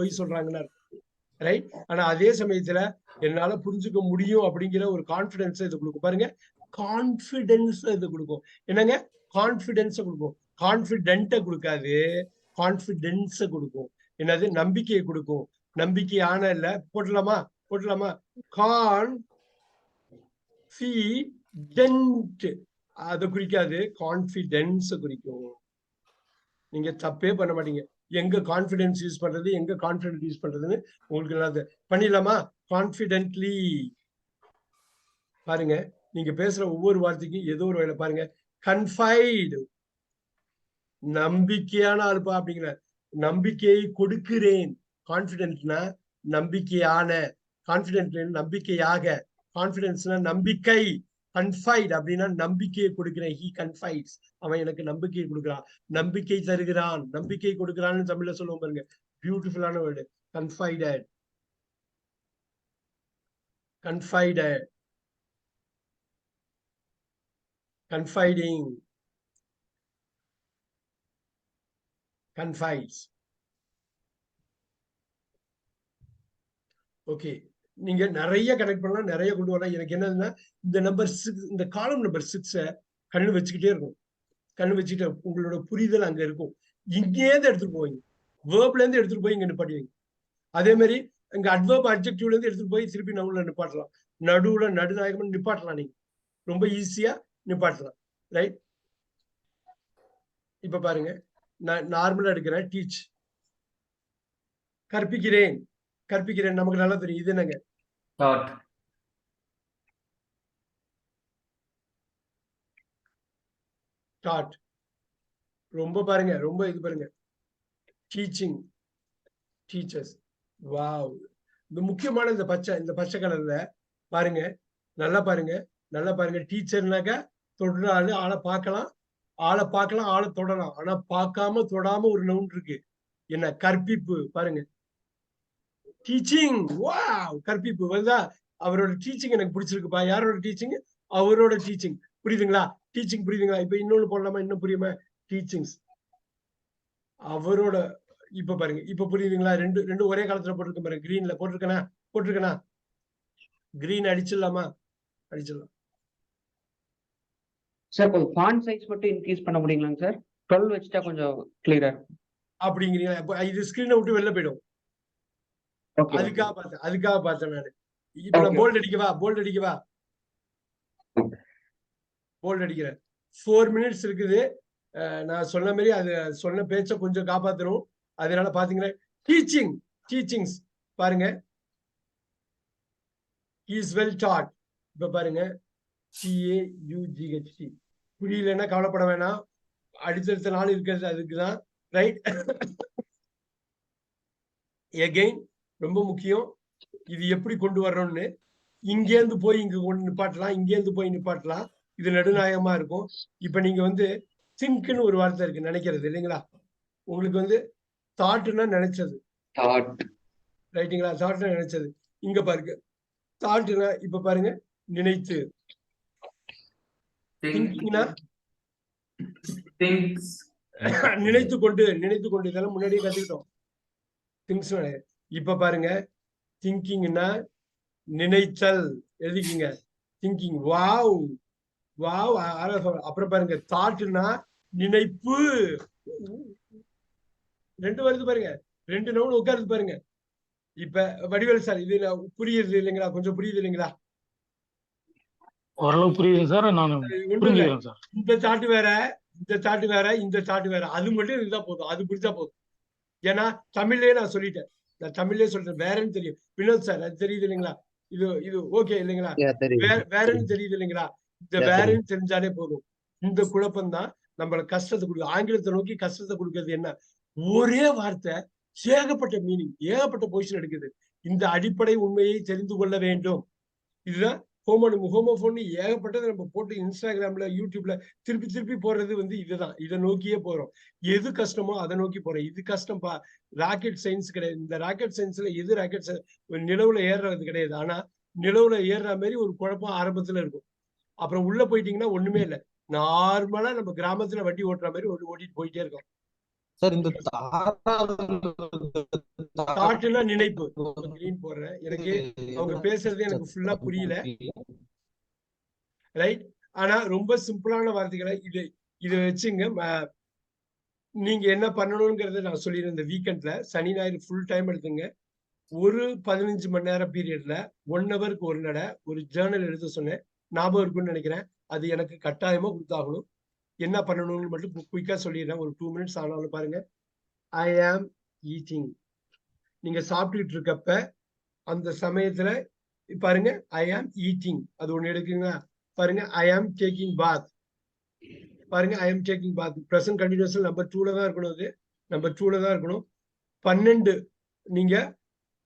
பொய் சொல்றாங்கன்னு ரைட். ஆனா அதே சமயத்துல என்னால புரிஞ்சுக்க முடியும் அப்படிங்கிற ஒரு கான்பிடன்ஸ் இது கொடுக்கும். பாருங்க, கான்பிடன்ஸ் இது கொடுக்கும். என்னங்க? கான்பிடன்ஸ் கொடுக்கும். கான்பிடென்ட்ட கொடுக்காது, கான்பிடன்ஸ் கொடுக்கும். என்னது? நம்பிக்கையை கொடுக்கும். நம்பிக்கையான இல்ல போட்டலாமா? போட்டலாமா? கான்பிடென்ட் அதை குறிக்காது, கான்பிடன்ஸ் குறிக்கும். நீங்க தப்பே பண்ண மாட்டீங்க. எங்க கான்பிடன்ஸ் யூஸ் பண்றது, எங்க கான்பிடன்ட் யூஸ் பண்றதுன்னு உங்களுக்கு நல்லா பண்ணிடலாமா? கான்பிடென்ட்லி. பாருங்க, நீங்க பேசுற ஒவ்வொரு வார்த்தைக்கும் ஏதோ ஒரு வேலை. பாருங்க, கன்ஃபைடு, நம்பிக்கையான ஆளுப்பா அப்படிங்கிற. நம்பிக்கையை கொடுக்கிறேன். கான்பிடென்ட்னா நம்பிக்கையான, கான்பிடென்ட் நம்பிக்கையாக, கான்பிடன்ஸ்னா நம்பிக்கை. கன்ஃபைட் அப்படின்னா நம்பிக்கையை கொடுக்கிறேன். ஹி கன்ஃபைட்ஸ், அவன் எனக்கு நம்பிக்கையை கொடுக்கிறான், நம்பிக்கை தருகிறான், நம்பிக்கை கொடுக்கிறான்னு தமிழ்ல சொல்லுவோம் பாருங்க. பியூட்டிஃபுல்லான வேர்டு, கன்ஃபைடட். கன்ஃபைடட், கன்ஃபைடிங், கன்ஃபைட்ஸ். ஓகே, நீங்க நிறைய கனெக்ட் பண்ணலாம், நிறைய கொண்டு வரலாம். எனக்கு என்னதுன்னா, இந்த நம்பர் 6, இந்த காலம் நம்பர் 6 கண்ணு வச்சுக்கிட்டே இருக்கும். கண்ணு வச்சுக்கிட்டு உங்களோட புரிதல் அங்க இருக்கும். இங்கேருந்து எடுத்துட்டு போவீங்க, வேர்ப்ல இருந்து எடுத்துட்டு போய் இங்க நிப்பாட்டுவீங்க. அதே மாதிரி இங்க அட்வர்ப் அட்ஜெக்டிவ்ல இருந்து எடுத்துட்டு போய் திருப்பி நடுவுல நிப்பாட்டலாம். நடுவுல நடுநாயகம் நிப்பாட்டலாம். நீங்க ரொம்ப ஈஸியா நிப்பாட்டலாம். ரைட். இப்ப பாருங்க, நான் நார்மலா எடுக்கிறேன். டீச், கற்பிக்கிறேன். கற்பிக்கிறேன் நமக்கு நல்லா தெரியும். இது என்னங்க? டாட். ரொம்ப பாருங்க, ரொம்ப இது பாருங்க. Teaching, teachers. வாவ். இந்த முக்கியமான இந்த பச்சை கலர்ல பாருங்க, நல்லா பாருங்க, நல்லா பாருங்க. டீச்சர்னாக்க தொடுற ஆளு, ஆளை பார்க்கலாம், ஆளை பார்க்கலாம், ஆளை தொடலாம். ஆனா பார்க்காம தொடாம ஒரு நவுன் இருக்கு. என்ன? கற்பிப்பு. பாருங்க, டீச்சிங். வாவ், கற்பிப்பு வருதா? அவரோட டீச்சிங் எனக்கு பிடிச்சிருக்குப்பா. யாரோட டீச்சிங்? அவரோட டீச்சிங். புரியுதுங்களா? டீச்சிங் புரியுதுங்களா? இப்ப இன்னொன்னு போடலாமா? இன்னும் புரியுமா? டீச்சிங்ஸ், அவரோட. இப்ப பாருங்க, இப்ப புரியுதுங்களா? ரெண்டு ஒரே காலத்துல போட்டிருக்க பாருங்க. கிரீன்ல போட்டிருக்கனா? கிரீன் அடிச்சிடலாமா? அடிச்சிடலாம். சார் கொஞ்சம் ஃபாண்ட் சைஸ் மட்டும் இன்க்ரீஸ் பண்ண முடியுங்களாங்க சார்? 12 வச்சுட்டா கொஞ்சம் கிளியரா அப்படிங்கிறீங்களா? இது ஸ்கிரீனை விட்டு வெளில போயிடும். அதுக்காக பார்த்தேன் நானு. இப்ப நான் போல்ட் அடிக்கவா? போல்ட் அடிக்கிறேன். 4 minutes இருக்குது. நான் சொன்ன மாதிரி அது சொன்ன பேச்ச கொஞ்சம் காப்பாத்தணும். அதனால பாத்தீங்கன்னா டீச்சிங்ஸ் பாருங்க, இஸ் வெல் டாட். இப்ப பாருங்க, TAUGHT. புரியலன்னா கவலைப்பட வேணாம், அடுத்தடுத்த நாள் இருக்கிறது அதுக்குதான். ரைட். எகைன் ரொம்ப முக்கியம், இது எப்படி கொண்டு வர்றோம்னு. இங்கேருந்து போய் இங்க கொண்டு நிப்பாட்டலாம், இங்கேருந்து போய் நிப்பாட்டலாம். இது நடுநாயகமா இருக்கும். இப்ப நீங்க வந்து திங்க்னு ஒரு வார்த்தை இருக்கு, நினைக்கிறது இல்லைங்களா? உங்களுக்கு தாட்னா நினைச்சது, ரைட்டுங்களா? தாட்னா நினைச்சது. இங்க பாருங்க, தாட்னா இப்ப பாருங்க, நினைத்து. திங்கிங்னா நினைத்து கொண்டு இதெல்லாம் முன்னாடியே கத்துக்கிட்டோம். திங்ஸ். இப்ப பாருங்க, திங்கிங்னா நினைத்தல். எழுதிக்கிங்க, திங்கிங். வாவ். அப்புறம் பாருங்க, தாட்னா நினைப்பு. 2 வருது பாருங்க, 2 நவுன் உட்காருது பாருங்க. இப்ப வடிவேல் சார், இது புரியுது இல்லைங்களா? கொஞ்சம் புரியுது இல்லைங்களா? ஓரளவு புரியுது சார். நான் புரிஞ்சுக்கிறேன் சார். இந்த தாட்டு வேற, இந்த தாட்டு வேற. அது மட்டும் இருந்தா போதும், அது புரிஞ்சா போதும். ஏன்னா தமிழ்லயே நான் சொல்லிட்டேன், வேறன்னு தெரியும். வினோத் சார், அது தெரியுது இல்லைங்களா? இது ஓகே இல்லைங்களா? வேறன்னு தெரியுது இல்லைங்களா? இந்த வேறன்னு தெரிஞ்சாலே போதும். இந்த குழப்பம் தான் நம்மள கஷ்டத்தை கொடுக்கும். ஆங்கிலத்தை நோக்கி கஷ்டத்தை கொடுக்கிறது என்ன? ஒரே வார்த்தை ஏகப்பட்ட மீனிங், ஏகப்பட்ட பொசிஷன் எடுக்குது. இந்த அடிப்படை உண்மையை தெரிந்து கொள்ள வேண்டும். இதுதான் ஹோமோஃபோன் ஏகப்பட்டது நம்ம போட்டு இன்ஸ்டாகிராம்ல, யூடியூப்ல திருப்பி போறது இதுதான். இதை நோக்கியே போறோம். எது கஷ்டமோ அதை நோக்கி போறோம். இது கஷ்டம் பா, ராக்கெட் சயின்ஸ் கிடையாது. இந்த ராக்கெட் சயின்ஸ்ல எது ராக்கெட் நிலவுல ஏறுறது கிடையாது. ஆனா நிலவுல ஏறுற மாதிரி ஒரு குழப்பம் ஆரம்பத்துல இருக்கும். அப்புறம் உள்ள போயிட்டீங்கன்னா ஒண்ணுமே இல்லை. நார்மலா நம்ம கிராமத்துல வண்டி ஓட்டுற மாதிரி ஓட்டிட்டு போயிட்டே இருக்கோம். சார் இந்த தாட்னா நினைப்பு. கிரீன் போடுறேன். எனக்கு அவங்க பேசுறது எனக்கு ஃபுல்லா புரியல. ரைட். ஆனா ரொம்ப சிம்பிளான வார்த்தைகளை இதை வச்சுங்க. நீங்க என்ன பண்ணணுங்கிறத நான் சொல்லிடுறேன். இந்த வீக்கெண்ட்ல சனி ஞாயிறு ஃபுல் டைம் எடுத்துங்க. ஒரு 15 மணி நேரம் பீரியட்ல 1 ஹவருக்கு ஒரு நட ஒரு ஜேர்னல் எழுத சொன்னேன். ஞாபகம் இருக்குன்னு நினைக்கிறேன். அது எனக்கு கட்டாயமா கொடுத்தாகணும். என்ன பண்ணணும்னு மட்டும் குயிக்கா சொல்லிடுறேன். ஒரு 2 மினிட்ஸ் ஆனாலும் பாருங்க. ஐ ஆம் ஈட்டிங். நீங்க சாப்பிட்டுட்டு இருக்கப்ப அந்த சமயத்துல பாருங்க, ஐ ஆம் ஈட்டிங் அது ஒண்ணு எடுக்குங்களா? பாருங்க, ஐ ஆம் டேக்கிங் பாத். பாருங்க, I am taking bath. Present கண்டினியூஸ்ல நம்பர் 2ல தான் இருக்கணும். அது நம்பர் 2ல தான் இருக்கணும். 12 நீங்க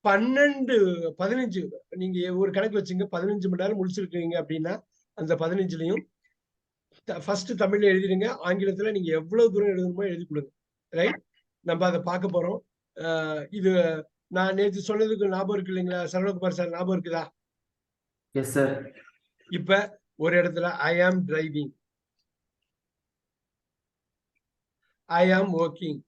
15 நீங்க ஒரு கணக்கு வச்சுங்க. 15 மணி நேரம் முடிச்சிருக்கீங்க அப்படின்னா அந்த 15லயும் ஃபர்ஸ்ட் தமிழ்ல எழுதிடுங்க. ஆங்கிலத்துல நீங்க எவ்வளவு தூரம் எழுதணுமோ எழுதி கொடுங்க. ரைட். நம்ம அதை பார்க்க போறோம். இது நான் நேற்று சொன்னதுக்கு ஞாபகம் இருக்கு இல்லைங்களா? சரவணகுமார் சார் ஞாபகம் இருக்குதா? Yes sir. இப்ப ஒரு இடத்துல ஐ ஆம் டிரைவிங், ஐ ஆம் ஒர்க்கிங்.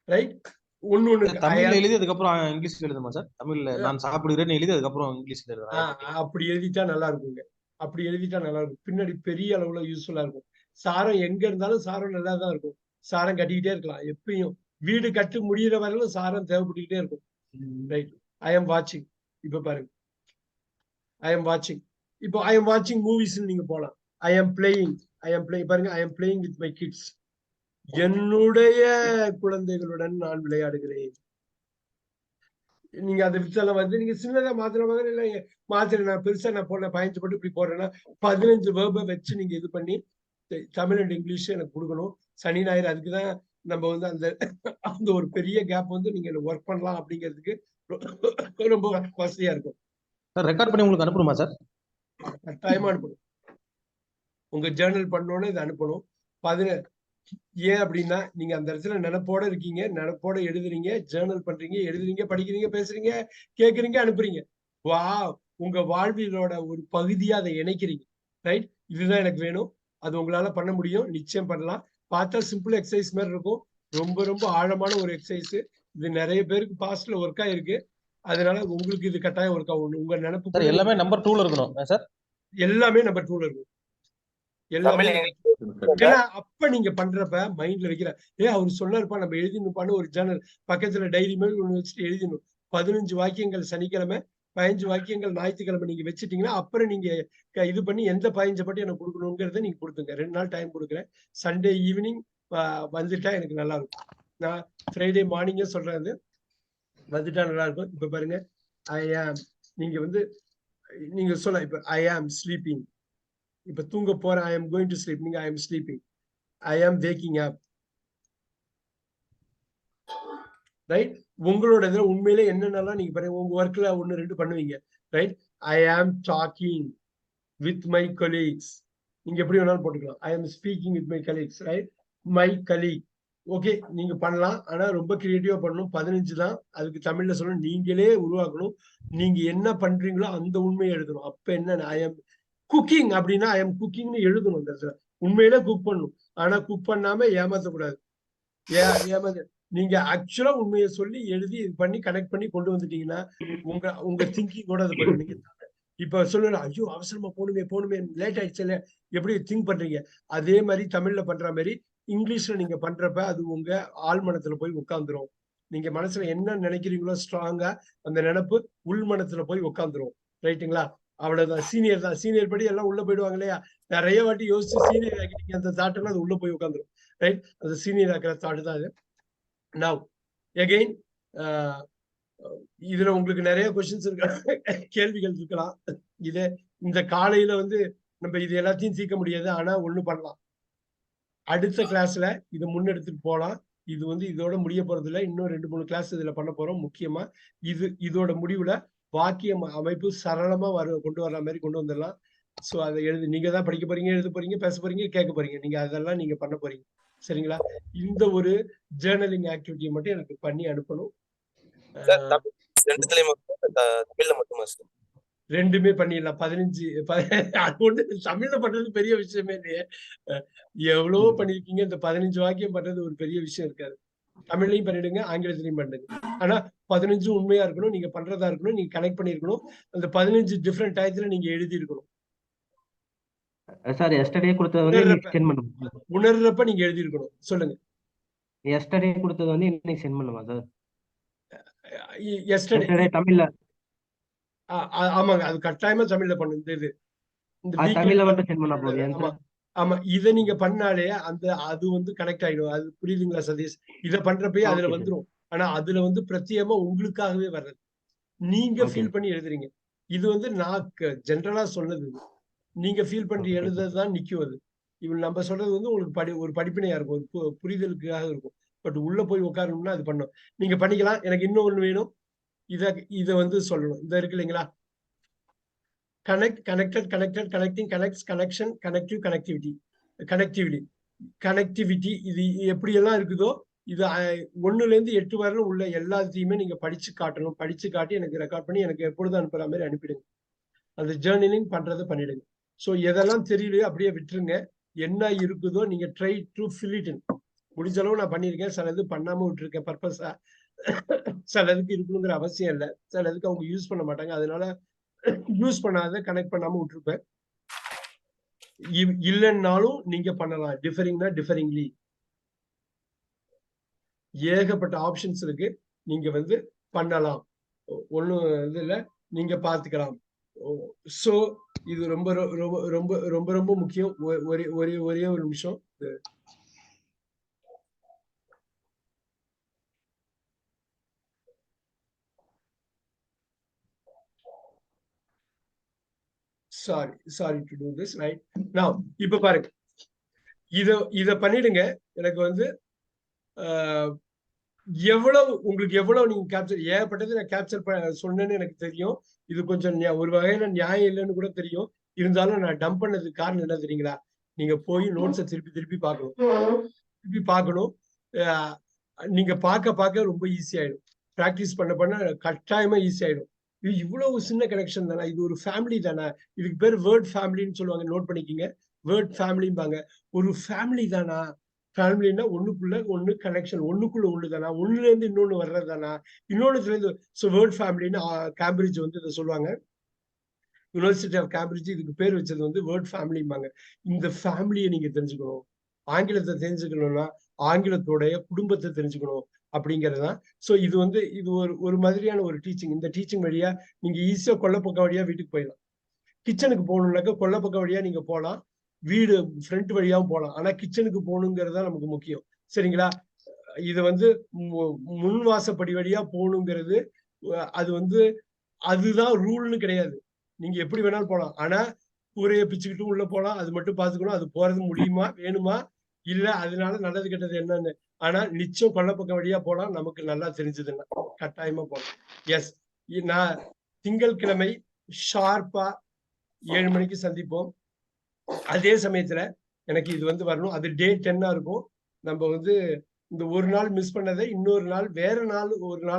ரைட். ஒண்ணு தமிழ்ல எழுதி அதுக்கப்புறம் இங்கிலீஷ்ல எழுதுமா சார்? தமிழ்ல நான் சாப்பிடுகிறேன்னு எழுதி அதுக்கப்புறம் இங்கிலீஷ்ல எழுதுறேன். அப்படி எழுதிட்டா நல்லா இருக்குங்க. அப்படி எழுதிட்டா நல்லா இருக்கும். பின்னாடி பெரிய அளவுல யூஸ்ஃபுல்லா இருக்கும். சாரம் எங்க இருந்தாலும் சாரம் நல்லா தான் இருக்கும். சாரம் கட்டிக்கிட்டே இருக்கலாம். எப்பயும் வீடு கட்டு முடியிற வரையிலும் சாரம் தேவைப்பட்டுக்கிட்டே இருக்கும். ரைட். ஐ எம் வாட்சிங். இப்ப பாருங்க, ஐ எம் வாட்சிங். இப்போ ஐ எம் வாட்சிங் மூவிஸ் நீங்க போலாம். I am playing. பாருங்க, I am playing with my kids. என்னுடைய குழந்தைகளுடன் நான் விளையாடுகிறேன். நீங்க அதை வித்தெல்லாம் வந்து நீங்க சின்னதா மாத்திர மாதிரி இல்லை மாத்திரை. நான் பெருசா நான் போடுறேன் 15 போட்டு இப்படி போடுறேன்னா 15 வேர்பை வச்சு நீங்க இது பண்ணி தமிழ் அண்ட் இங்கிலீஷ் எனக்கு கொடுக்கணும். சனி ஞாயிறு அதுக்குதான் நம்ம வந்து அந்த ஒரு பெரிய கேப் வந்து நீங்க ஒர்க் பண்ணலாம் அப்படிங்கிறதுக்கு ரொம்ப வசதியா இருக்கும். ரெக்கார்ட் பண்ணி உங்களுக்கு அனுப்பணுமா சார்? கட்டாயமா அனுப்பணும். உங்க ஜேர்னல் பண்ணோன்னு இதை அனுப்பணும். ஏன் அப்படின்னா நீங்க அந்த இடத்துல நினைப்போட இருக்கீங்க, நினைப்போட எழுதுறீங்க, ஜேர்னல் பண்றீங்க, எழுதுறீங்க, படிக்கிறீங்க, பேசுறீங்க, கேட்குறீங்க, அனுப்புறீங்க. வா, உங்க வாழ்வியலோட ஒரு பகுதியா அதை இணைக்கிறீங்க. ரைட். இதுதான் எனக்கு வேணும். அது உங்களால பண்ண முடியும். நிச்சயம் பண்ணலாம். பார்த்தா சிம்பிள் எக்ஸசைஸ் மாதிரி இருக்கும். ரொம்ப ரொம்ப ஆழமான ஒரு எக்ஸசைஸ். இது நிறைய பேருக்கு பாஸ்ட்ல ஒர்க் ஆயிருக்கு. அதனால உங்களுக்கு இது கட்டாயம் ஒர்க் ஆகும். உங்க நினைப்பு எல்லாமே நம்பர் 2ல இருக்கணும் சார். எல்லாமே நம்பர் 2ல இருக்கும். எல்லாமே ஏன்னா அப்ப நீங்க பண்றப்ப மைண்ட்ல வைக்கிற அவர் சொன்னாருப்பா நம்ம எழுதினுப்பான்னு ஒரு ஜேர்னல் பக்கத்துல டைரி மாதிரி ஒண்ணு வச்சுட்டு எழுதிடணும். 15 வாக்கியங்கள் சனிக்கிழமை, 15 வாக்கியங்கள் ஞாயிற்றுக்கிழமை நீங்க வச்சுட்டீங்கன்னா அப்புறம் நீங்க இது பண்ணி எந்த 15 பட்டி எனக்கு கொடுக்கணுங்கிறத நீங்க கொடுத்துங்க. 2 நாள் டைம் கொடுக்குறேன். சண்டே ஈவினிங் வந்துட்டா எனக்கு நல்லா இருக்கும். நான் ஃப்ரைடே மார்னிங்கே சொல்றது வந்துட்டா நல்லா இருக்கும். இப்ப பாருங்க, ஐ ஆம். நீங்க வந்து நீங்க சொல்ல இப்ப ஐ ஆம் ஸ்லீப்பிங். இப்ப தூங்க போறேன். I am going to sleep. நீங்க ஐ எம் ஸ்லீப்பிங். ஐ ஆம் வேக்கிங் அப். ரைட். உங்களோட இதுல உண்மையிலே என்னென்னலாம் நீங்க பாருங்க. உங்க ஒர்க்ல 1 2 பண்ணுவீங்க. ரைட். ஐ ஆம் டாக்கிங் வித் மை கொலீக்ஸ். நீங்க எப்படி வேணாலும் போட்டுக்கலாம். I am speaking with my colleagues. Right. My colleague. Okay, நீங்க பண்ணலாம். ஆனா ரொம்ப கிரியேட்டிவா பண்ணணும். 15 தான். அதுக்கு தமிழ்ல சொல்லணும். நீங்களே உருவாக்கணும். நீங்க என்ன பண்றீங்களோ அந்த உண்மையை எழுதணும். அப்ப என்ன, ஐ ஆம் குக்கிங் அப்படின்னா ஐ எம் குக்கிங்னு எழுதணும். இந்த இடத்துல உண்மையில குக் பண்ணணும். ஆனா குக் பண்ணாம ஏமாத்தக்கூடாது. ஏமாத்த நீங்க ஆக்சுவலா உண்மையை சொல்லி எழுதி இது பண்ணி கனெக்ட் பண்ணி கொண்டு வந்துட்டீங்கன்னா உங்க திங்கிங்கோட அது பண்ணுவீங்க. இப்ப சொல்லுங்க, ஐயோ அவசரமா போகணுமே லேட் ஆயிடுச்சு எப்படி திங்க் பண்றீங்க? அதே மாதிரி தமிழ்ல பண்ற மாதிரி இங்கிலீஷ்ல நீங்க பண்றப்ப அது உங்க ஆழ்மனத்துல போய் உட்காந்துரும். நீங்க மனசுல என்ன நினைக்கிறீங்களோ ஸ்ட்ராங்கா அந்த நினைப்பு உள்மனத்துல போய் உட்காந்துரும். ரைட்டுங்களா? அவ்வளவுதான். சீனியர் தான். சீனியர் படி எல்லாம் உள்ள போயிடுவாங்க இல்லையா? நிறைய வாட்டி யோசிச்சு சீனியர் ஆக்கிட்டீங்க அந்த தாட்டுன்னா அது உள்ள போய் உட்காந்துரும். ரைட். அது சீனியர் ஆக்கிற தாட்டு தான் அது. நவ் எகெயின் இதுல உங்களுக்கு நிறைய கொஸ்டின்ஸ் இருக்க கேள்விகள் இருக்கலாம். இந்த காலையில வந்து நம்ம இது எல்லாத்தையும் தீர்க்க முடியாது. ஆனா ஒண்ணு பண்ணலாம். அடுத்த கிளாஸ்ல இது முன்னெடுத்துட்டு போலாம். இது வந்து இதோட முடிய போறது இல்லை. இன்னும் 2 3 கிளாஸ் இதுல பண்ண போறோம். முக்கியமா இதோட முடிவுல வாக்கிய அமைப்பு சரளமா கொண்டு வர்ற மாதிரி கொண்டு வந்துடலாம். சோ அதை நீங்க தான் படிக்க போறீங்க, எழுத போறீங்க, பேச போறீங்க, கேட்க போறீங்க. நீங்க அதெல்லாம் நீங்க பண்ண போறீங்க. சரிங்களா? இந்த ஒரு ஜேர்னலிங் ஆக்டிவிட்டியை மட்டும் எனக்கு பண்ணி அனுப்பணும். தமிழ்ல மட்டுமா சார்? 2மே பண்ணிடலாம். 15 அது ஒண்ணு தமிழ்ல பண்றது பெரிய விஷயமே இல்லையே. எவ்வளவோ பண்ணிருக்கீங்க. இந்த 15 வாக்கியம் பண்றது ஒரு பெரிய விஷயம் இருக்காது. தமிழ்லயும் பண்ணிடுங்க, ஆங்கிலத்திலயும் பண்ணுங்க. ஆனா 15 உண்மையா இருக்கணும். நீங்க பண்றதா இருக்கணும். நீங்க கனெக்ட் பண்ணியிருக்கணும். அந்த 15 டிஃபரெண்ட் டயத்துல நீங்க எழுதியிருக்கணும். சார் எஸ்டர்டே கொடுத்தது வந்து உணர்றப்ப இன்னைக்கு சென்ட் பண்ணுமா? உணர்றப்ப நீங்க எழுதியிருக்கணும். சொல்லுங்க. எஸ்டர்டே கொடுத்தது வந்து இன்னைக்கு சென்ட் பண்ணுமா சார்? எஸ்டர்டே எஸ்டர்டே தமிழ்ல ஆமாங்க. அது கட்டாயமா தமிழ்ல பண்ணும். இந்த தமிழ்ல வீக்கெண்ட் மட்டும் சென்ட் பண்ணா போதும் ஆமா. சார்? ஆமா. இத நீங்க பண்ணாலே அது வந்து கனெக்ட் ஆயிடும். அது புரியுதுங்களா சதீஷ்? இத பண்றப்பயே அதுல ஓகே சார். வந்துரும். ஆனா அதுல வந்து பிரத்யேகமா உங்களுக்காகவே வர்றது. நீங்க ஓகே ஃபீல் பண்ணி எழுதுறீங்க. இது வந்து நான் ஜெனரலா சொன்னது இது. நீங்க ஃபீல் பண்ணி ஓகே சார். எழுதுறது தான் நிக்கும் அது. இவன் நம்ம சொல்றது வந்து உங்களுக்கு ஒரு படிப்பினையா இருக்கும். ஒரு புரிதலுக்காக இருக்கும். பட் உள்ள போய் உட்காரணும்னா அது பண்ணும். நீங்க பண்ணிக்கலாம். எனக்கு இன்னும் ஒண்ணு வேணும். இத வந்து சொல்லணும். இத இருக்கு இல்லைங்களா? Connect, connected, connected, connecting, connects, connection, connective, connectivity. Connectivity connectivity இது எப்படியெல்லாம் இருக்குதோ, இது 1லேருந்து 8 வரலும் உள்ள எல்லாத்தையுமே நீங்க படிச்சு காட்டணும். படிச்சு காட்டி எனக்கு ரெக்கார்ட் பண்ணி எனக்கு எப்பொழுதும் அனுப்புற மாரி அனுப்பிடுங்க. அந்த ஜர்னலிங் பண்றத பண்ணிடுங்க. சோ எதெல்லாம் தெரியலையோ அப்படியே விட்டுருங்க. என்ன இருக்குதோ நீங்க try to fill it in. முடிஞ்ச அளவு நான் பண்ணியிருக்கேன். சிலது பண்ணாம விட்டுருக்கேன் பர்பஸா. சிலதுக்கு இருக்கணுங்கிற அவசியம் இல்ல. சிலதுக்கு அவங்க யூஸ் பண்ண மாட்டாங்க. அதனால யூஸ் பண்ணாத கனெக்ட் பண்ணாம விட்டுருப்பேன். இல்லைன்னாலும் நீங்க பண்ணலாம். டிஃபரிங்னா டிஃபரிங்லி. ஏகப்பட்ட ஆப்ஷன்ஸ் இருக்கு. நீங்க வந்து பண்ணலாம். ஒண்ணும் இது இல்ல. நீங்க பார்த்துக்கலாம். சோ இது ரொம்ப ரொம்ப ரொம்ப ரொம்ப ரொம்ப முக்கியம். ஒரே ஒரே ஒரே ஒரு நிமிஷம். Sorry to do this right. நவ இப்ப பாருங்க. இத பண்ணிடுங்க. எனக்கு வந்து உங்களுக்கு எவ்வளவு நீங்க கேப்சர் ஏகப்பட்டது நான் கேப்சர் சொன்னேன்னு எனக்கு தெரியும். இது கொஞ்சம் ஒரு வகையில நியாயம் இல்லைன்னு கூட தெரியும். இருந்தாலும் நான் டம்ப் பண்ணதுக்கு காரணம் என்ன தெரியுங்களா? நீங்க போய் நோட்ஸை திருப்பி திருப்பி பார்க்கணும். திருப்பி பார்க்கணும். நீங்க பார்க்க ரொம்ப ஈஸி ஆயிடும். பிராக்டிஸ் பண்ண கட்டாயமா ஈஸி ஆயிடும். இது இவ்வளவு சின்ன கனெக்ஷன் தானே? இது ஒரு ஃபேமிலி தானே? இதுக்கு பேர் வேர்ட் ஃபேமிலின்னு சொல்லுவாங்க. நோட் பண்ணிக்கிங்க. வேர்ட் ஃபேமிலிம்பாங்க. ஒரு ஃபேமிலி தானா? ஃபேமிலின்னா ஒண்ணுக்குள்ள ஒண்ணு கனெக்ஷன். ஒண்ணுக்குள்ள ஒண்ணு தானா? ஒண்ணுல இருந்து இன்னொன்னு வர்றது தானா? இன்னொன்னுல இருந்து வேர்ட் ஃபேமிலின்னு கேம்பிரிட்ஜ் வந்து இதை சொல்லுவாங்க. யுனிவர்சிட்டி ஆஃப் கேம்பிரிட்ஜ் இதுக்கு பேர் வச்சது வந்து வேர்ட் ஃபேமிலிம்பாங்க. இந்த ஃபேமிலியை நீங்க தெரிஞ்சுக்கணும். ஆங்கிலத்தை தெரிஞ்சுக்கணும்னா ஆங்கிலத்தோடைய குடும்பத்தை தெரிஞ்சுக்கணும் அப்படிங்கறதுதான். சோ இது வந்து இது ஒரு மாதிரியான ஒரு டீச்சிங். இந்த டீச்சிங் வழியா நீங்க ஈஸியா கொல்லப்பக்கம் வழியா வீட்டுக்கு போயிடலாம். கிச்சனுக்கு போகணும்னாக்க கொல்லப்பக்கம் வழியா நீங்க போகலாம். வீடு ஃப்ரண்ட் வழியாவும் போகலாம். ஆனா கிச்சனுக்கு போகணுங்கிறது நமக்கு முக்கியம். சரிங்களா? இது வந்து முன் வாசப்படி வழியா போகணுங்கிறது அது வந்து அதுதான் ரூல்னு கிடையாது. நீங்க எப்படி வேணாலும் போகலாம். ஆனா கூரையை பிச்சுக்கிட்டு உள்ள போலாம். அது மட்டும் பாத்துக்கணும். அது போறது முடியுமா, வேணுமா, இல்ல அதனால நல்லது கெட்டது என்னன்னு. ஆனா நிச்சயம் கொல்லப்பக்கம் வழியா போலாம். நமக்கு நல்லா தெரிஞ்சதுன்னா கட்டாயமா போலாம். எஸ். நான் திங்கட்கிழமை ஷார்ப்பா 7 மணிக்கு சந்திப்போம். அதே சமயத்துல எனக்கு இது வந்து வரணும். அது டே 10 இருக்கும். நம்ம வந்து இந்த ஒரு நாள் மிஸ் பண்ணதை இன்னொரு நாள் வேற நாள் ஒரு நாள்